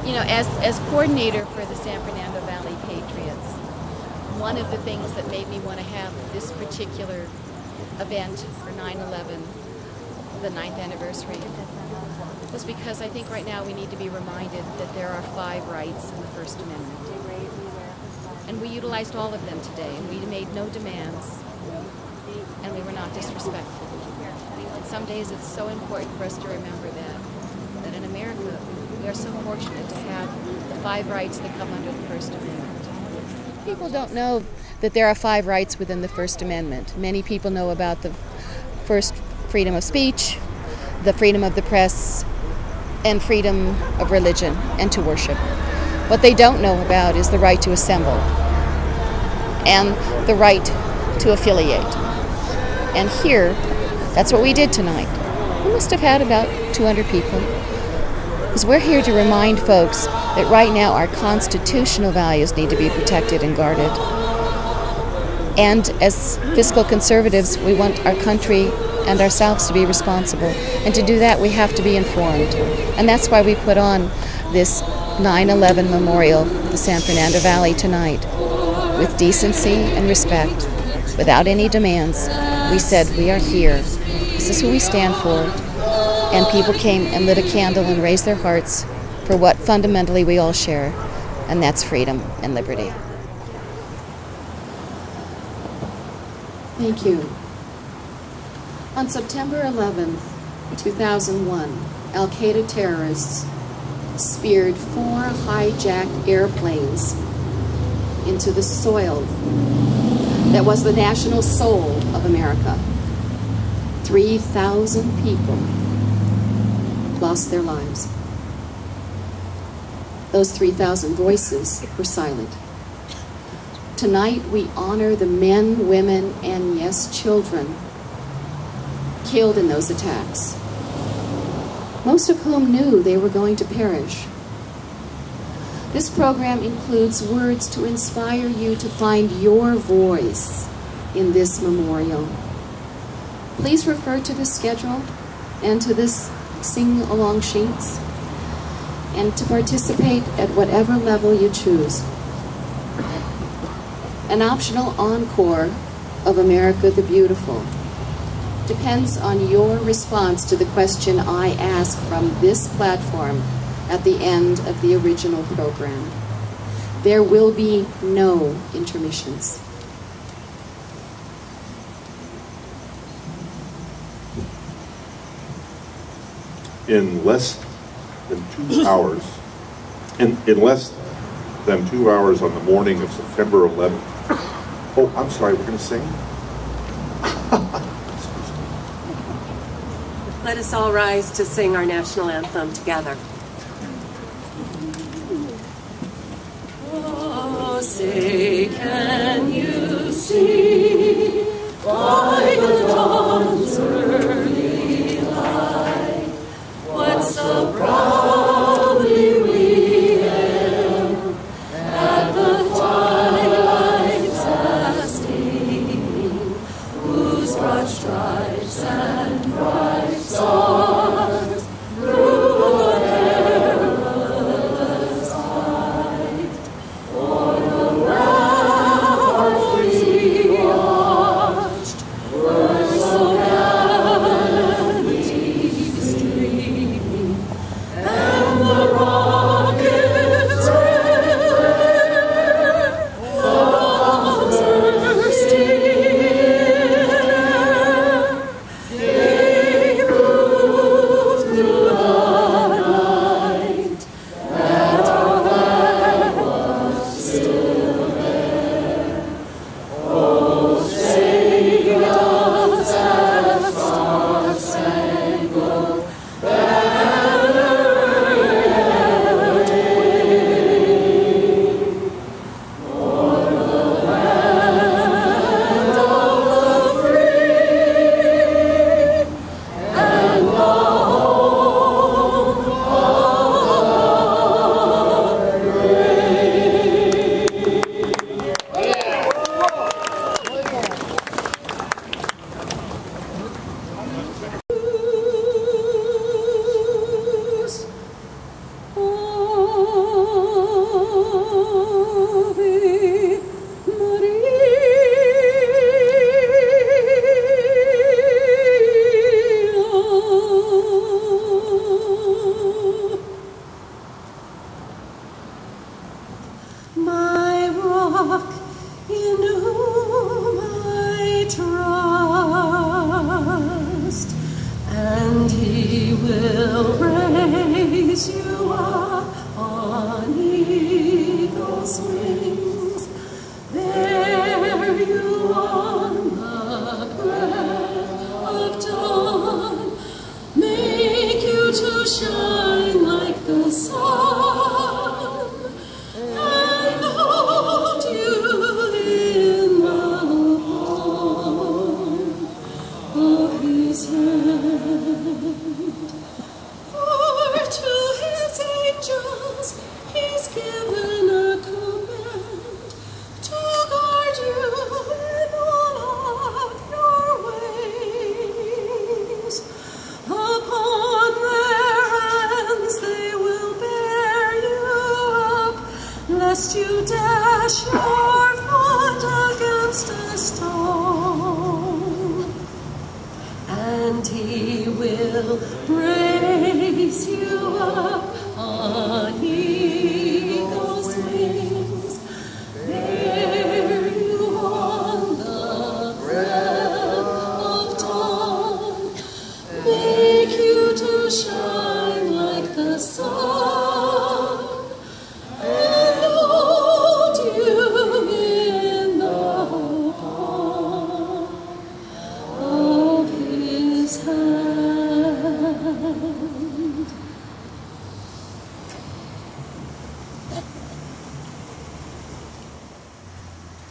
You know, as coordinator for the San Fernando Valley Patriots, one of the things that made me want to have this particular event for 9/11, the 9th anniversary, was because I think right now we need to be reminded that there are 5 rights in the First Amendment. And we utilized all of them today, and we made no demands, and we were not disrespectful. And some days it's so important for us to remember that in America, we are so fortunate to have the 5 rights that come under the First Amendment. People don't know that there are 5 rights within the First Amendment. Many people know about the first freedom of speech, the freedom of the press, and freedom of religion and to worship. What they don't know about is the right to assemble and the right to affiliate. And here, that's what we did tonight. We must have had about 200 people. Because we're here to remind folks that right now our constitutional values need to be protected and guarded. And as fiscal conservatives, we want our country and ourselves to be responsible. And to do that, we have to be informed. And that's why we put on this 9/11 memorial for the San Fernando Valley tonight. With decency and respect, without any demands, we said we are here. This is who we stand for. And people came and lit a candle and raised their hearts for what fundamentally we all share, and that's freedom and liberty. Thank you. On September 11th, 2001, Al-Qaeda terrorists speared 4 hijacked airplanes into the soil that was the national soul of America. 3,000 people lost their lives. Those 3,000 voices were silent. Tonight we honor the men, women, and yes, children killed in those attacks, most of whom knew they were going to perish. This program includes words to inspire you to find your voice in this memorial. Please refer to the schedule and to this sing-along sheets, and to participate at whatever level you choose. An optional encore of America the Beautiful depends on your response to the question I ask from this platform at the end of the original program. There will be no intermissions. In less than 2 hours, in less than 2 hours on the morning of September 11th. Oh, I'm sorry, we're going to sing? Let us all rise to sing our national anthem together. Oh, say, can you see by the dawn's early light what so proudly we hailed at the twilight's last evening, whose broad stripes and bright stars through the perilous fight o'er the ramparts we watched were so gallantly streaming. eagle's wings. There you on the breath of dawn, make you to shine like the sun, and hold you in the palm of his hand. For to his angels he's given a command to guard you in all of your ways. Upon their hands they will bear you up, lest you dash your foot against a stone. And he will raise you up on eagle's wings. Bear you on the breath of dawn, make you to shine like the sun, and hold you in the palm of his hand.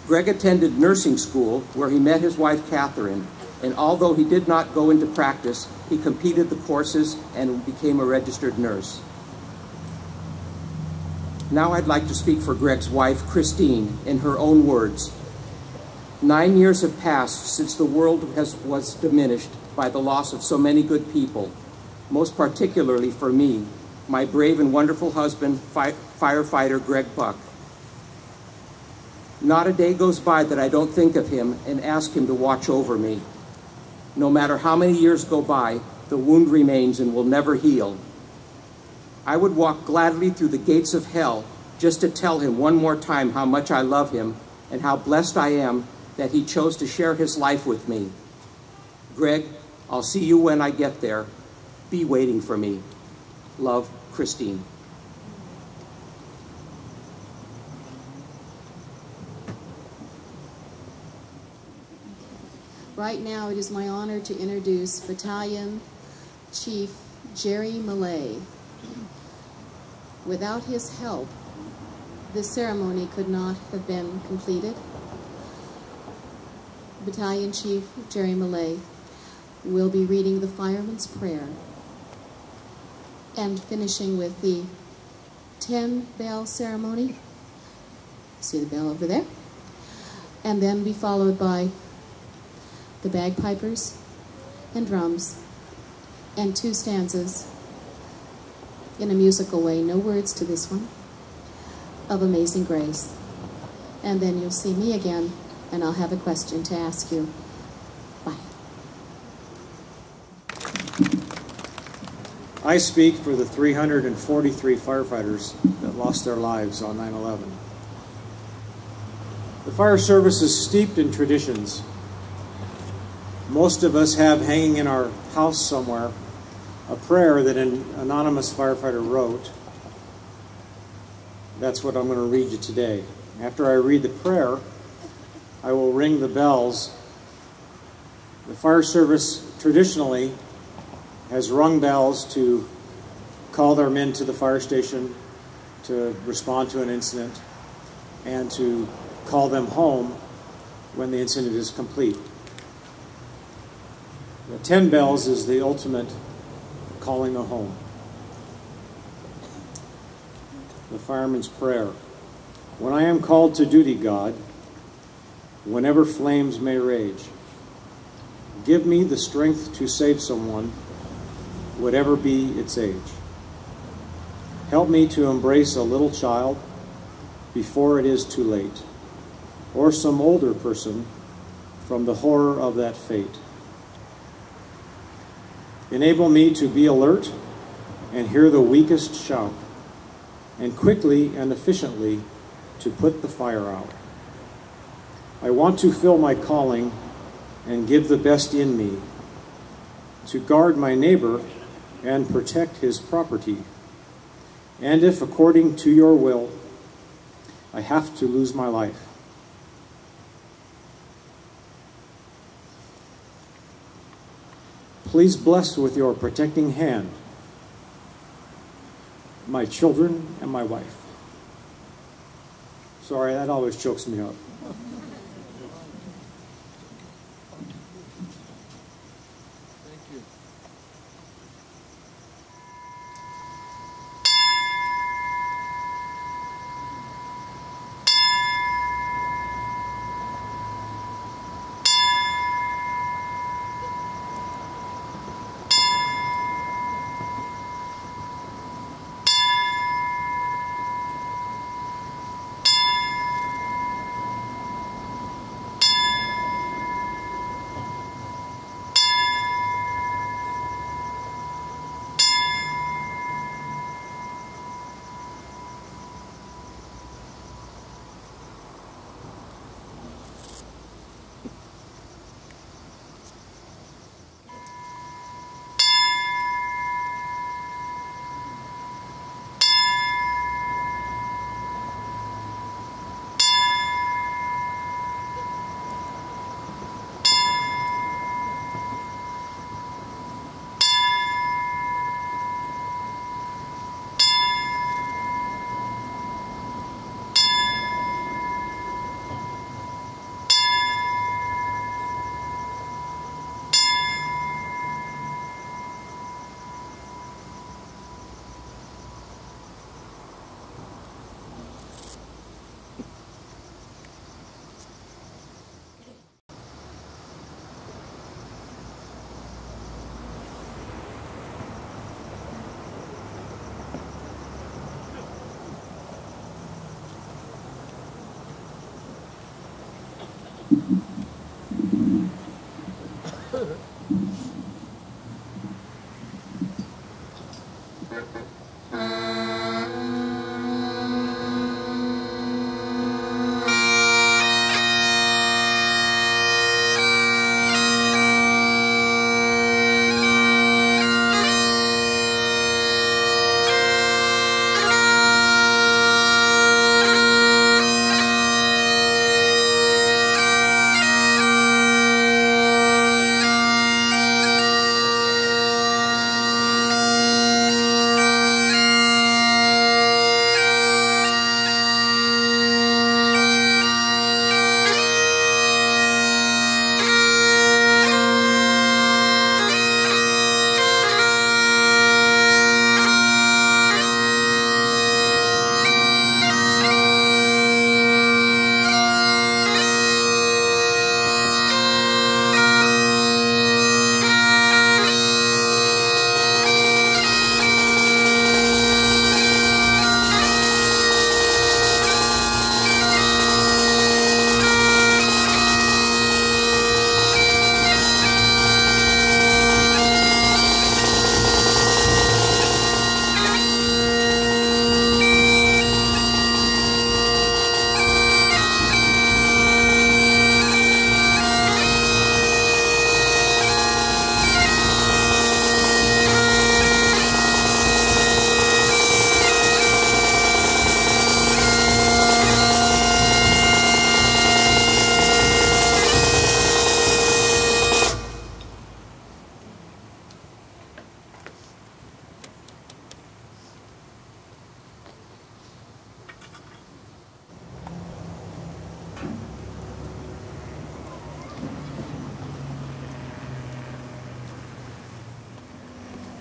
Greg attended nursing school where he met his wife Catherine, and although he did not go into practice, he completed the courses and became a registered nurse. Now I'd like to speak for Greg's wife, Christine, in her own words. 9 years have passed since the world was diminished by the loss of so many good people, most particularly for me, my brave and wonderful husband, firefighter Greg Buck. Not a day goes by that I don't think of him and ask him to watch over me. No matter how many years go by, the wound remains and will never heal. I would walk gladly through the gates of hell just to tell him one more time how much I love him and how blessed I am that he chose to share his life with me. Greg, I'll see you when I get there. Be waiting for me. Love, Christine. Right now, it is my honor to introduce Battalion Chief Jerry Millay. Without his help, this ceremony could not have been completed. Battalion Chief Jerry Millay will be reading the Fireman's Prayer and finishing with the 10-bell ceremony. See the bell over there? And then be followed by the bagpipers and drums and 2 stanzas in a musical way, no words to this one, of Amazing Grace. And then you'll see me again, and I'll have a question to ask you. Bye. I speak for the 343 firefighters that lost their lives on 9/11. The fire service is steeped in traditions. Most of us have hanging in our house somewhere a prayer that an anonymous firefighter wrote. That's what I'm going to read you today. After I read the prayer, I will ring the bells. The fire service traditionally has rung bells to call their men to the fire station to respond to an incident and to call them home when the incident is complete. The 10 bells is the ultimate calling them home. The fireman's prayer. When I am called to duty, God, whenever flames may rage, give me the strength to save someone, whatever be its age. Help me to embrace a little child before it is too late, or some older person from the horror of that fate. Enable me to be alert and hear the weakest shout, and quickly and efficiently to put the fire out. I want to fill my calling and give the best in me, to guard my neighbor and protect his property. And if, according to your will, I have to lose my life. Please bless with your protecting hand my children and my wife. Sorry, that always chokes me up.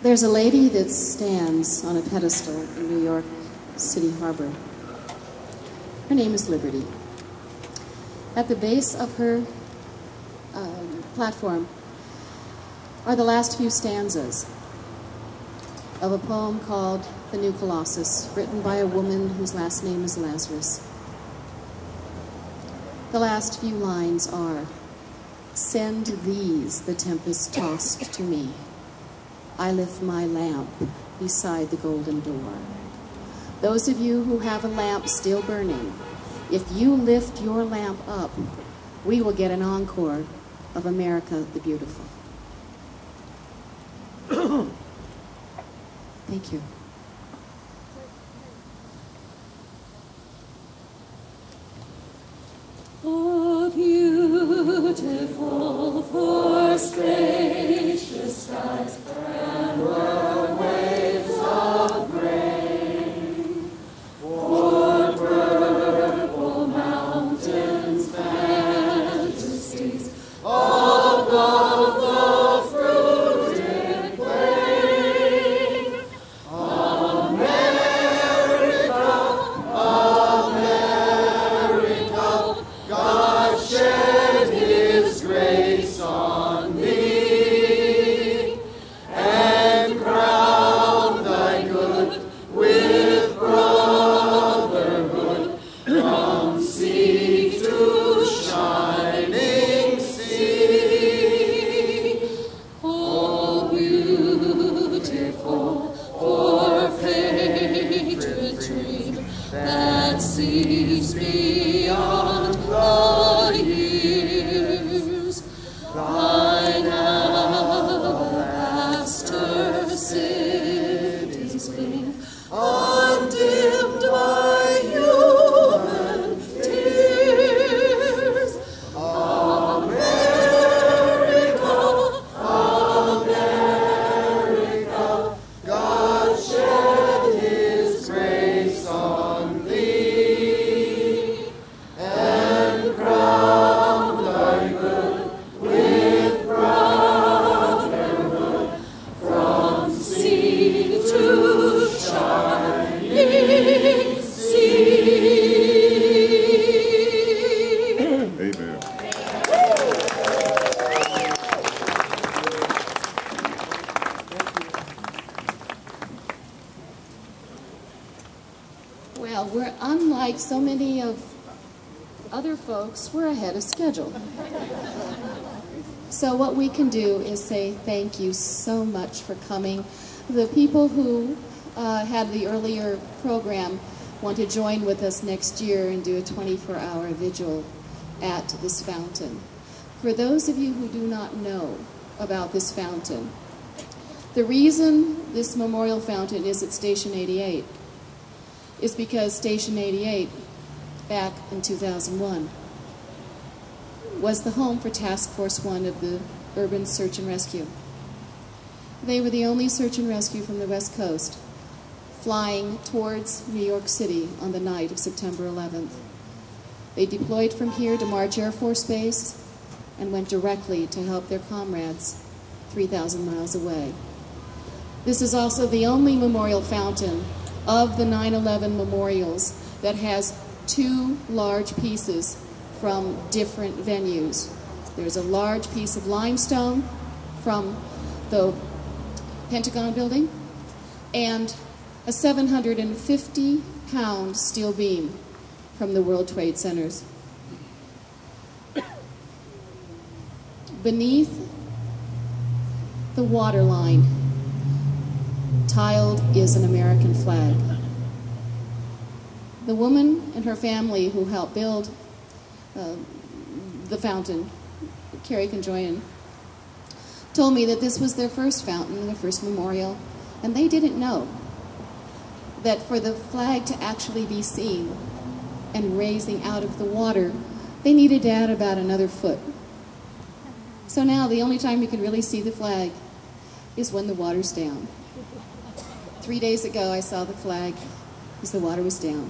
There's a lady that stands on a pedestal in New York City Harbor. Her name is Liberty. At the base of her platform are the last few stanzas of a poem called The New Colossus, written by a woman whose last name is Lazarus. The last few lines are, "Send these, the tempest tossed to me. I lift my lamp beside the golden door." Those of you who have a lamp still burning, if you lift your lamp up, we will get an encore of America the Beautiful. Thank you. spacious skies and were waves of grain, o'er purple mountains, majesties above the fruited plain. America, America, God shed His grace on thee, and crown thy good with brotherhood from sea to shining sea. Oh, beautiful for patriot dream that sees beyond the years. Thine alabaster cities gleam, undimmed by human tears. America, America, God shed His grace on thee, and crown thy good with brotherhood from sea to shining sea. Amen. Well, we're unlike so many of other folks, we're ahead of schedule. So what we can do is say thank you so much for coming. The people who had the earlier program want to join with us next year and do a 24-hour vigil at this fountain. For those of you who do not know about this fountain, the reason this memorial fountain is at Station 88 is because Station 88, back in 2001, was the home for Task Force 1 of the Urban Search and Rescue. They were the only search and rescue from the West Coast, flying towards New York City on the night of September 11th. They deployed from here to March Air Force Base and went directly to help their comrades 3,000 miles away. This is also the only memorial fountain of the 9/11 memorials that has two large pieces from different venues. There's a large piece of limestone from the Pentagon building and a 750-pound steel beam from the World Trade Centers. Beneath the waterline, tiled is an American flag. The woman and her family who helped build the fountain, Carrie Conjoyan, told me that this was their first fountain, their first memorial, and they didn't know that for the flag to actually be seen and raising out of the water, they needed to add about another foot. So now the only time you can really see the flag is when the water's down. 3 days ago I saw the flag as the water was down.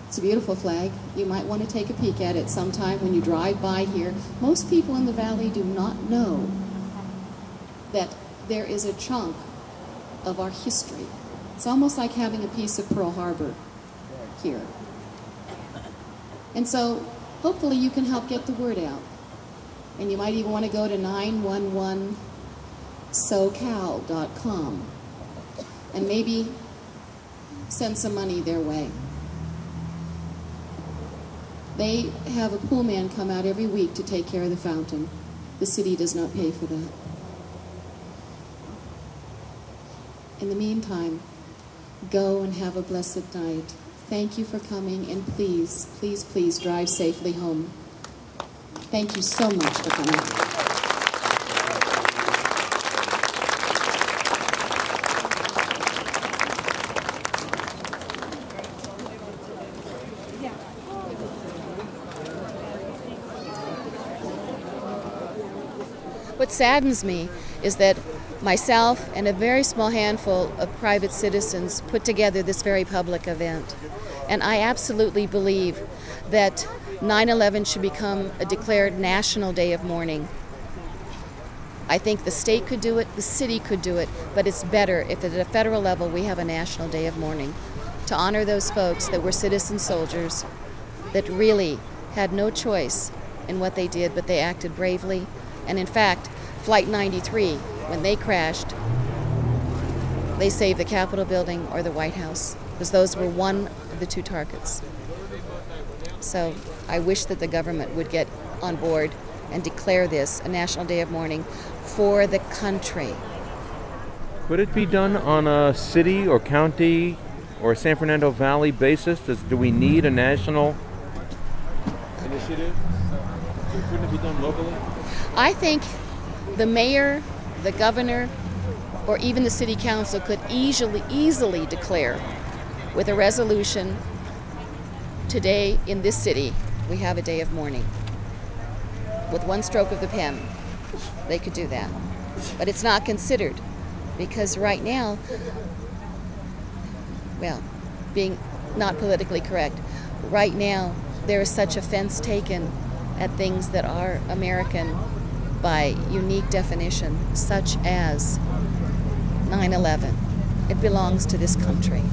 It's a beautiful flag. You might want to take a peek at it sometime when you drive by here. Most people in the valley do not know that there is a chunk of our history. It's almost like having a piece of Pearl Harbor here. And so hopefully you can help get the word out. And you might even want to go to 911socal.com and maybe send some money their way. They have a pool man come out every week to take care of the fountain. The city does not pay for that. In the meantime, go and have a blessed night. Thank you for coming, and please, please, please drive safely home. Thank you so much for coming. What saddens me is that myself and a very small handful of private citizens put together this very public event. And I absolutely believe that 9/11 should become a declared national day of mourning. I think the state could do it, the city could do it, but it's better if at a federal level we have a national day of mourning to honor those folks that were citizen soldiers that really had no choice in what they did, but they acted bravely. And in fact, Flight 93, when they crashed, they saved the Capitol building or the White House, because those were one of the two targets. So I wish that the government would get on board and declare this a national day of mourning for the country. Could it be done on a city or county or San Fernando Valley basis? Do we need a national initiative? Couldn't it be done locally? I think the mayor, the governor, or even the city council could easily declare with a resolution, today in this city we have a day of mourning. With one stroke of the pen, they could do that. But it's not considered, because right now, well, being not politically correct, right now there is such offense taken at things that are American by unique definition, such as 9/11. It belongs to this country.